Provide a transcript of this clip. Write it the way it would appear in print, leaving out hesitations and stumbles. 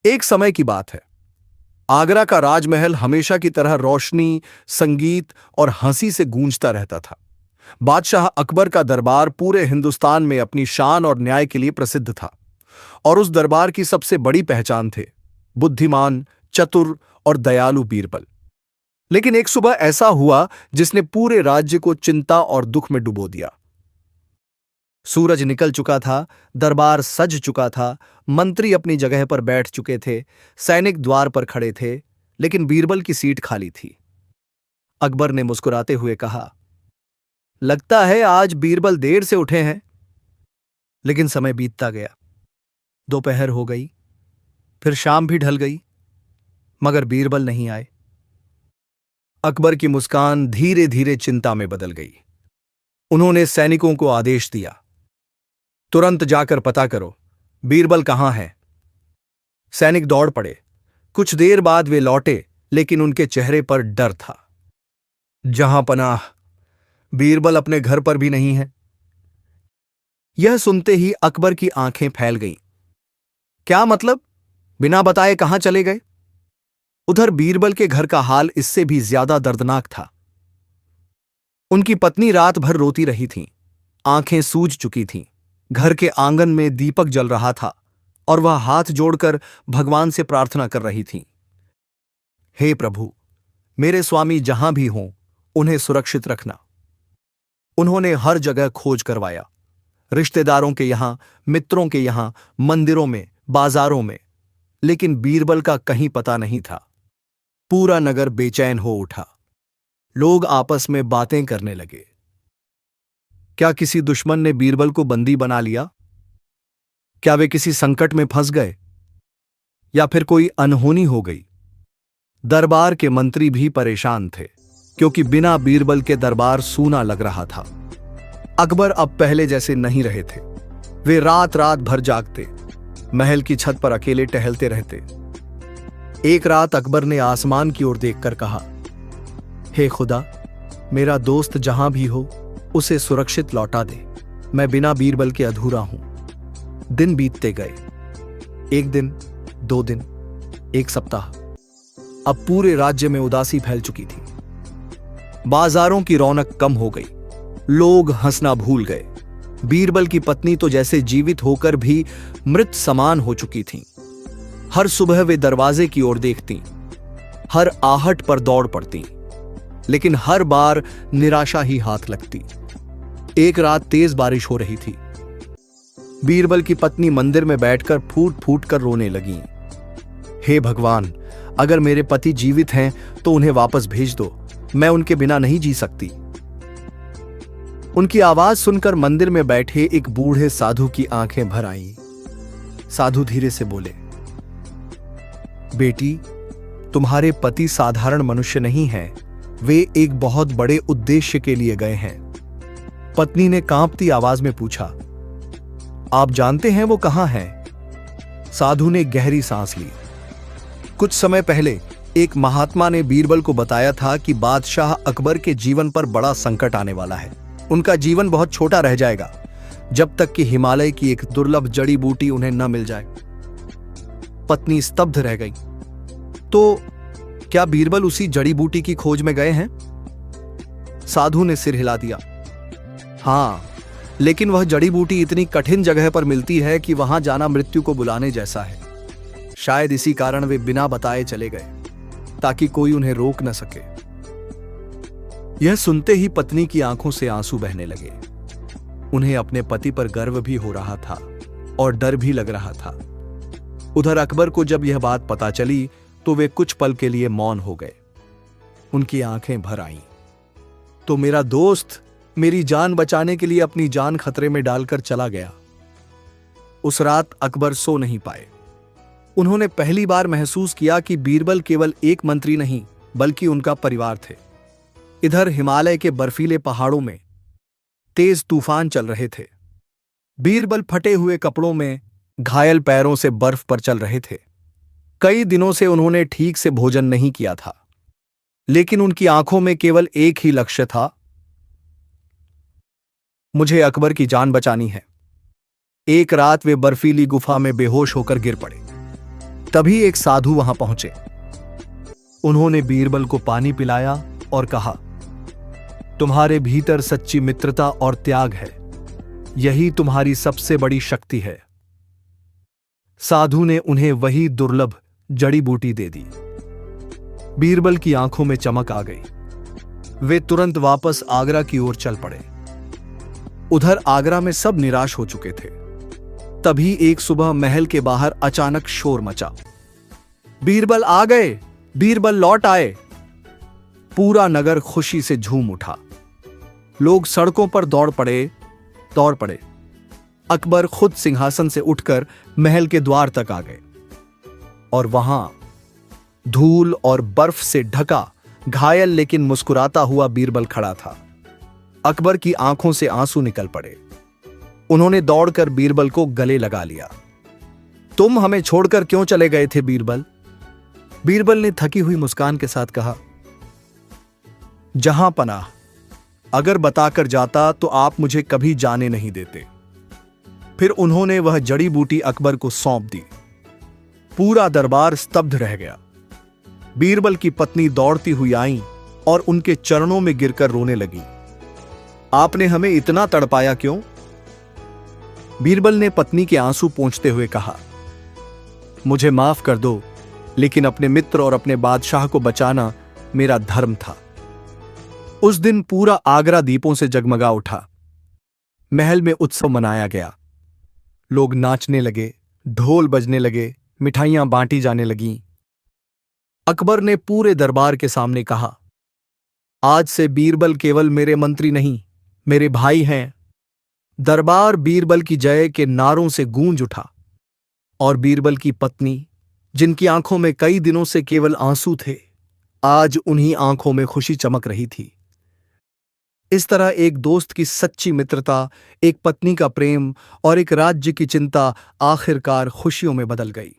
एक समय की बात है। आगरा का राजमहल हमेशा की तरह रोशनी, संगीत और हंसी से गूंजता रहता था। बादशाह अकबर का दरबार पूरे हिंदुस्तान में अपनी शान और न्याय के लिए प्रसिद्ध था, और उस दरबार की सबसे बड़ी पहचान थे बुद्धिमान, चतुर और दयालु बीरबल। लेकिन एक सुबह ऐसा हुआ जिसने पूरे राज्य को चिंता और दुख में डुबो दिया। सूरज निकल चुका था, दरबार सज चुका था, मंत्री अपनी जगह पर बैठ चुके थे, सैनिक द्वार पर खड़े थे, लेकिन बीरबल की सीट खाली थी। अकबर ने मुस्कुराते हुए कहा, लगता है आज बीरबल देर से उठे हैं। लेकिन समय बीतता गया। दोपहर हो गई, फिर शाम भी ढल गई, मगर बीरबल नहीं आए। अकबर की मुस्कान धीरे धीरे चिंता में बदल गई। उन्होंने सैनिकों को आदेश दिया, तुरंत जाकर पता करो बीरबल कहां है। सैनिक दौड़ पड़े। कुछ देर बाद वे लौटे, लेकिन उनके चेहरे पर डर था। जहां पनाह, बीरबल अपने घर पर भी नहीं है। यह सुनते ही अकबर की आंखें फैल गईं। क्या मतलब? बिना बताए कहां चले गए? उधर बीरबल के घर का हाल इससे भी ज्यादा दर्दनाक था। उनकी पत्नी रात भर रोती रही थीं, आंखें सूज चुकी थीं। घर के आंगन में दीपक जल रहा था और वह हाथ जोड़कर भगवान से प्रार्थना कर रही थीं। हे प्रभु, मेरे स्वामी जहां भी हों, उन्हें सुरक्षित रखना। उन्होंने हर जगह खोज करवाया, रिश्तेदारों के यहां, मित्रों के यहां, मंदिरों में, बाजारों में, लेकिन बीरबल का कहीं पता नहीं था। पूरा नगर बेचैन हो उठा। लोग आपस में बातें करने लगे। क्या किसी दुश्मन ने बीरबल को बंदी बना लिया? क्या वे किसी संकट में फंस गए? या फिर कोई अनहोनी हो गई? दरबार के मंत्री भी परेशान थे, क्योंकि बिना बीरबल के दरबार सूना लग रहा था। अकबर अब पहले जैसे नहीं रहे थे। वे रात रात भर जागते, महल की छत पर अकेले टहलते रहते। एक रात अकबर ने आसमान की ओर देखकर कहा, हे खुदा, मेरा दोस्त जहां भी हो उसे सुरक्षित लौटा दे। मैं बिना बीरबल के अधूरा हूं। दिन बीतते गए। एक दिन, 2 दिन, 1 सप्ताह। अब पूरे राज्य में उदासी फैल चुकी थी। बाजारों की रौनक कम हो गई। लोग हंसना भूल गए। बीरबल की पत्नी तो जैसे जीवित होकर भी मृत समान हो चुकी थीं। हर सुबह वे दरवाजे की ओर देखतीं, हर आहट पर दौड़ पड़तीं, लेकिन हर बार निराशा ही हाथ लगती। एक रात तेज बारिश हो रही थी। बीरबल की पत्नी मंदिर में बैठकर फूट फूट कर रोने लगी। हे भगवान, अगर मेरे पति जीवित हैं तो उन्हें वापस भेज दो। मैं उनके बिना नहीं जी सकती। उनकी आवाज सुनकर मंदिर में बैठे एक बूढ़े साधु की आंखें भर आईं। साधु धीरे से बोले, बेटी, तुम्हारे पति साधारण मनुष्य नहीं हैं। वे एक बहुत बड़े उद्देश्य के लिए गए हैं। पत्नी ने कांपती आवाज में पूछा, आप जानते हैं वो कहां हैं? साधु ने गहरी सांस ली। कुछ समय पहले एक महात्मा ने बीरबल को बताया था कि बादशाह अकबर के जीवन पर बड़ा संकट आने वाला है। उनका जीवन बहुत छोटा रह जाएगा जब तक कि हिमालय की एक दुर्लभ जड़ी बूटी उन्हें न मिल जाए। पत्नी स्तब्ध रह गई। तो क्या बीरबल उसी जड़ी बूटी की खोज में गए हैं? साधु ने सिर हिला दिया। हां, लेकिन वह जड़ी बूटी इतनी कठिन जगह पर मिलती है कि वहां जाना मृत्यु को बुलाने जैसा है। शायद इसी कारण वे बिना बताए चले गए, ताकि कोई उन्हें रोक न सके। यह सुनते ही पत्नी की आंखों से आंसू बहने लगे। उन्हें अपने पति पर गर्व भी हो रहा था और डर भी लग रहा था। उधर अकबर को जब यह बात पता चली तो वे कुछ पल के लिए मौन हो गए। उनकी आंखें भर आईं। तो मेरा दोस्त मेरी जान बचाने के लिए अपनी जान खतरे में डालकर चला गया। उस रात अकबर सो नहीं पाए। उन्होंने पहली बार महसूस किया कि बीरबल केवल एक मंत्री नहीं, बल्कि उनका परिवार थे। इधर हिमालय के बर्फीले पहाड़ों में तेज तूफान चल रहे थे। बीरबल फटे हुए कपड़ों में, घायल पैरों से बर्फ पर चल रहे थे। कई दिनों से उन्होंने ठीक से भोजन नहीं किया था, लेकिन उनकी आंखों में केवल एक ही लक्ष्य था, मुझे अकबर की जान बचानी है। एक रात वे बर्फीली गुफा में बेहोश होकर गिर पड़े। तभी एक साधु वहां पहुंचे। उन्होंने बीरबल को पानी पिलाया और कहा, तुम्हारे भीतर सच्ची मित्रता और त्याग है, यही तुम्हारी सबसे बड़ी शक्ति है। साधु ने उन्हें वही दुर्लभ जड़ी बूटी दे दी। बीरबल की आंखों में चमक आ गई। वे तुरंत वापस आगरा की ओर चल पड़े। उधर आगरा में सब निराश हो चुके थे। तभी एक सुबह महल के बाहर अचानक शोर मचा। बीरबल आ गए, बीरबल लौट आए। पूरा नगर खुशी से झूम उठा। लोग सड़कों पर दौड़ पड़े। अकबर खुद सिंहासन से उठकर महल के द्वार तक आ गए और वहां धूल और बर्फ से ढका घायल लेकिन मुस्कुराता हुआ बीरबल खड़ा था। अकबर की आंखों से आंसू निकल पड़े। उन्होंने दौड़कर बीरबल को गले लगा लिया। तुम हमें छोड़कर क्यों चले गए थे बीरबल? बीरबल ने थकी हुई मुस्कान के साथ कहा, जहां पनाह, अगर बताकर जाता तो आप मुझे कभी जाने नहीं देते। फिर उन्होंने वह जड़ी बूटी अकबर को सौंप दी। पूरा दरबार स्तब्ध रह गया। बीरबल की पत्नी दौड़ती हुई आई और उनके चरणों में गिरकर रोने लगी। आपने हमें इतना तड़पाया क्यों? बीरबल ने पत्नी के आंसू पोंछते हुए कहा, मुझे माफ कर दो, लेकिन अपने मित्र और अपने बादशाह को बचाना मेरा धर्म था। उस दिन पूरा आगरा दीपों से जगमगा उठा। महल में उत्सव मनाया गया। लोग नाचने लगे, ढोल बजने लगे, मिठाइयां बांटी जाने लगीं। अकबर ने पूरे दरबार के सामने कहा, आज से बीरबल केवल मेरे मंत्री नहीं, मेरे भाई हैं। दरबार बीरबल की जय के नारों से गूंज उठा और बीरबल की पत्नी, जिनकी आंखों में कई दिनों से केवल आंसू थे, आज उन्हीं आंखों में खुशी चमक रही थी। इस तरह एक दोस्त की सच्ची मित्रता, एक पत्नी का प्रेम और एक राज्य की चिंता आखिरकार खुशियों में बदल गई।